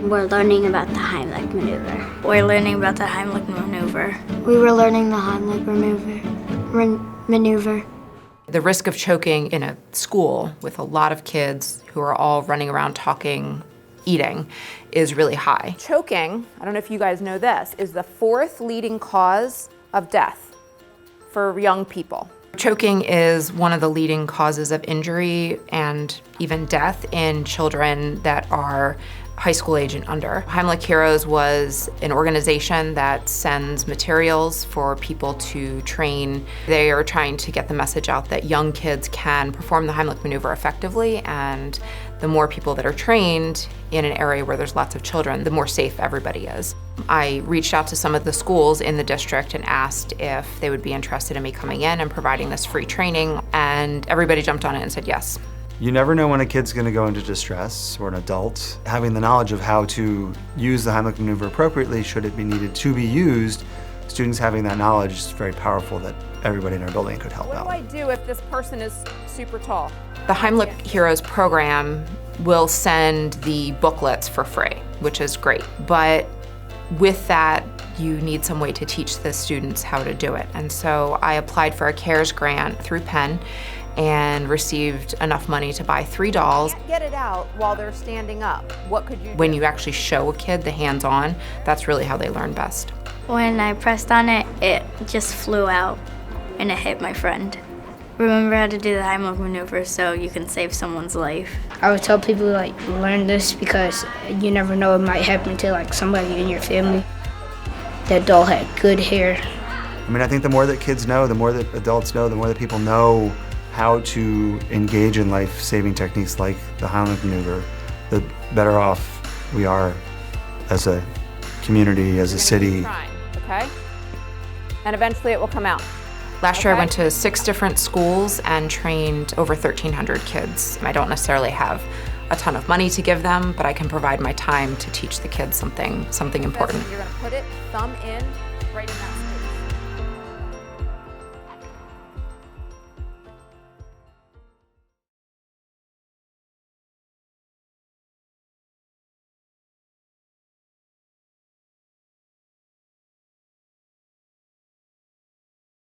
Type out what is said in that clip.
We're learning about the Heimlich maneuver. We're learning about the Heimlich maneuver. We were learning the Heimlich maneuver. The risk of choking in a school with a lot of kids who are all running around talking, eating, is really high. Choking, I don't know if you guys know this, is the 4th leading cause of death for young people. Choking is one of the leading causes of injury and even death in children that are high school age and under. Heimlich Heroes was an organization that sends materials for people to train. They are trying to get the message out that young kids can perform the Heimlich maneuver effectively, and the more people that are trained in an area where there's lots of children, the more safe everybody is. I reached out to some of the schools in the district and asked if they would be interested in me coming in and providing this free training, and everybody jumped on it and said yes. You never know when a kid's going to go into distress, or an adult. Having the knowledge of how to use the Heimlich maneuver appropriately, should it be needed to be used, students having that knowledge is very powerful that everybody in our building could help out. What do I do if this person is super tall? The Heimlich Heroes program will send the booklets for free, which is great. But with that, you need some way to teach the students how to do it. And so I applied for a CARES grant through Penn and received enough money to buy 3 dolls. Get it out while they're standing up. What could you do? When you actually show a kid the hands-on, that's really how they learn best. When I pressed on it, it just flew out and it hit my friend. Remember how to do the Heimlich maneuver so you can save someone's life. I would tell people learn this because you never know, it might happen to somebody in your family. That doll had good hair. I mean, I think the more that kids know, the more that adults know, the more that people know how to engage in life-saving techniques like the Heimlich maneuver, the better off we are as a community, as a city. Okay? And eventually it will come out. Last year I went to 6 different schools and trained over 1,300 kids. I don't necessarily have a ton of money to give them, but I can provide my time to teach the kids something important. You're gonna put it, thumb in, right in that spot.